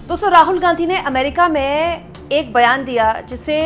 दोस्तों, राहुल गांधी ने अमेरिका में एक बयान दिया जिसे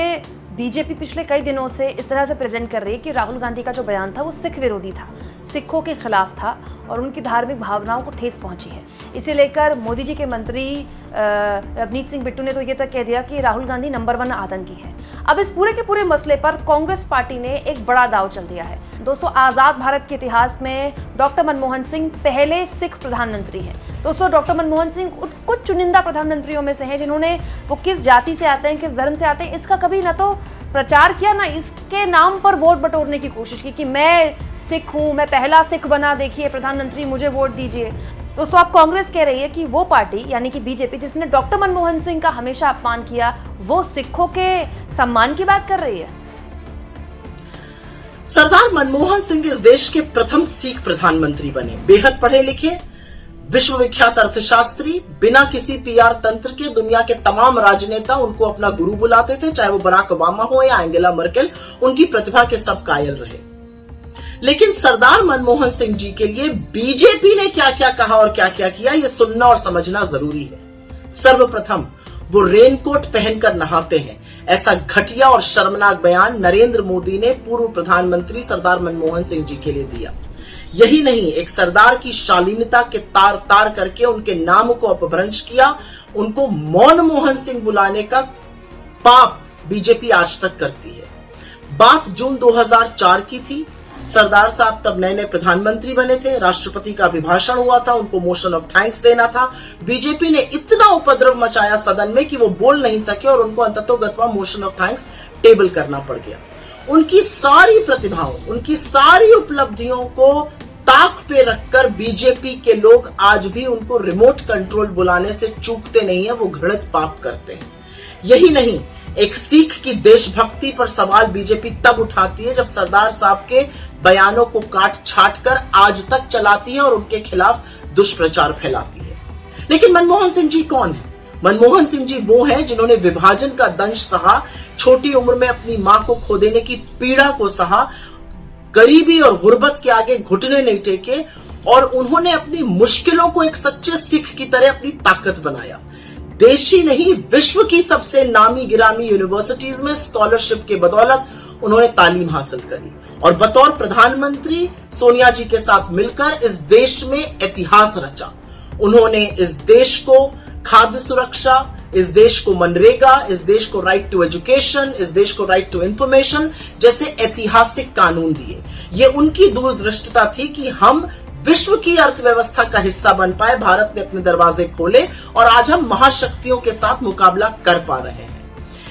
बीजेपी पिछले कई दिनों से इस तरह से प्रेजेंट कर रही है कि राहुल गांधी का जो बयान था वो सिख विरोधी था, सिखों के खिलाफ था और उनकी धार्मिक भावनाओं को ठेस पहुंची है। इसे लेकर मोदी जी के मंत्री रवनीत सिंह बिट्टू ने तो ये तक कह दिया कि राहुल गांधी नंबर 1 आतंकी है। अब इस पूरे के पूरे मसले पर कांग्रेस पार्टी ने एक बड़ा दांव चल दिया है। दोस्तों, आजाद भारत के इतिहास में डॉक्टर मनमोहन सिंह पहले सिख प्रधानमंत्री हैं। दोस्तों, डॉक्टर मनमोहन सिंह कुछ चुनिंदा प्रधानमंत्रियों में से हैं जिन्होंने वो किस जाति से आते हैं, किस धर्म से आते हैं, इसका कभी ना तो प्रचार किया ना इसके नाम पर वोट बटोरने की कोशिश की कि मैं सिख हूं, मैं पहला सिख बना, देखिए प्रधानमंत्री मुझे वोट दीजिए। दोस्तों, अब कांग्रेस कह रही है कि वो पार्टी यानी कि बीजेपी जिसने डॉक्टर मनमोहन सिंह का हमेशा अपमान किया, वो सिखों के सम्मान की बात कर रही है। सरदार मनमोहन सिंह इस देश के प्रथम सिख प्रधानमंत्री बने। बेहद पढ़े लिखे, विश्वविख्यात अर्थशास्त्री, बिना किसी पीआर तंत्र के दुनिया के तमाम राजनेता उनको अपना गुरु बुलाते थे, चाहे वो बराक ओबामा हो या एंजेला मर्केल। उनकी प्रतिभा के सब कायल रहे। लेकिन सरदार मनमोहन सिंह जी के लिए बीजेपी ने क्या क्या कहा और क्या क्या किया, ये सुनना और समझना जरूरी है। सर्वप्रथम, वो रेनकोट पहनकर नहाते हैं। ऐसा घटिया और शर्मनाक बयान नरेंद्र मोदी ने पूर्व प्रधानमंत्री सरदार मनमोहन सिंह जी के लिए दिया। यही नहीं, एक सरदार की शालीनता के तार तार करके उनके नाम को अपभ्रंश किया। उनको मौन मोहन सिंह बुलाने का पाप बीजेपी आज तक करती है। बात जून 2004 की थी। सरदार साहब तब नए नए प्रधानमंत्री बने थे। राष्ट्रपति का अभिभाषण हुआ था, उनको मोशन ऑफ थैंक्स देना था। बीजेपी ने इतना उपद्रव मचाया सदन में कि वो बोल नहीं सके और उनको अंततोगत्वा मोशन ऑफ थैंक्स टेबल करना पड़ गया। उनकी सारी प्रतिभाओं, उनकी सारी उपलब्धियों को ताक पे रखकर बीजेपी के लोग आज भी उनको रिमोट कंट्रोल बुलाने से चूकते नहीं है, वो घृणित पाप करते हैं। यही नहीं, एक सिख की देशभक्ति पर सवाल बीजेपी तब उठाती है जब सरदार साहब के बयानों को काट छाट कर आज तक चलाती है और उनके खिलाफ दुष्प्रचार फैलाती है। लेकिन मनमोहन सिंह जी कौन है? मनमोहन सिंह जी वो हैं जिन्होंने विभाजन का दंश सहा, छोटी उम्र में अपनी मां को खो देने की पीड़ा को सहा, गरीबी और गुर्बत के आगे घुटने नहीं टेके और उन्होंने अपनी मुश्किलों को एक सच्चे सिख की तरह अपनी ताकत बनाया। देश ही नहीं, विश्व की सबसे नामी गिरामी यूनिवर्सिटीज में स्कॉलरशिप के बदौलत उन्होंने तालीम हासिल करी और बतौर प्रधानमंत्री सोनिया जी के साथ मिलकर इस देश में इतिहास रचा। उन्होंने इस देश को खाद्य सुरक्षा, इस देश को मनरेगा, इस देश को राइट टू एजुकेशन, इस देश को राइट टू इंफॉर्मेशन जैसे ऐतिहासिक कानून दिए। ये उनकी दूरदृष्टता थी कि हम विश्व की अर्थव्यवस्था का हिस्सा बन पाए। भारत ने अपने दरवाजे खोले और आज हम महाशक्तियों के साथ मुकाबला कर पा रहे हैं।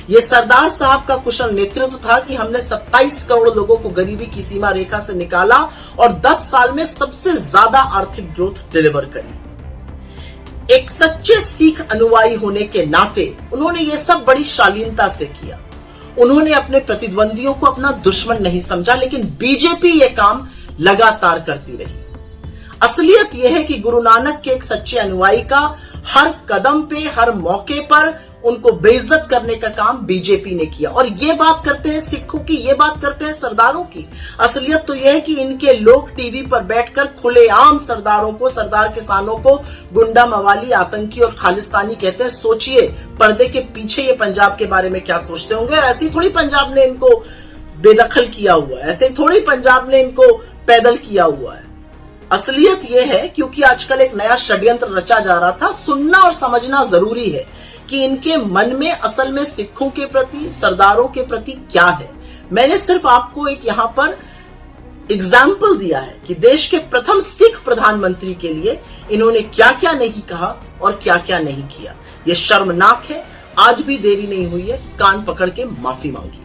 ये सरदार साहब का कुशल नेतृत्व था कि हमने 27 करोड़ लोगों को गरीबी की सीमा रेखा से निकाला और 10 साल में सबसे ज्यादा आर्थिक ग्रोथ डिलीवर करी। एक सच्चे सिख अनुयायी होने के नाते उन्होंने ये सब बड़ी शालीनता से किया। उन्होंने अपने प्रतिद्वंदियों को अपना दुश्मन नहीं समझा, लेकिन बीजेपी ये काम लगातार करती रही। असलियत यह है कि गुरु नानक के एक सच्चे अनुयायी का हर कदम पे, हर मौके पर उनको बेइज्जत करने का काम बीजेपी ने किया। और ये बात करते हैं सिखों की, ये बात करते हैं सरदारों की। असलियत तो यह है कि इनके लोग टीवी पर बैठकर खुलेआम सरदारों को, सरदार किसानों को गुंडा, मवाली, आतंकी और खालिस्तानी कहते हैं। सोचिए पर्दे के पीछे ये पंजाब के बारे में क्या सोचते होंगे। और ऐसे थोड़ी पंजाब ने इनको बेदखल किया हुआ है, ऐसे थोड़ी पंजाब ने इनको पैदल किया हुआ है। असलियत यह है क्योंकि आजकल एक नया षड्यंत्र रचा जा रहा था। सुनना और समझना जरूरी है कि इनके मन में असल में सिखों के प्रति, सरदारों के प्रति क्या है। मैंने सिर्फ आपको एक यहां पर एग्जाम्पल दिया है कि देश के प्रथम सिख प्रधानमंत्री के लिए इन्होंने क्या क्या नहीं कहा और क्या क्या नहीं किया। यह शर्मनाक है। आज भी देरी नहीं हुई है, कान पकड़ के माफी मांगी।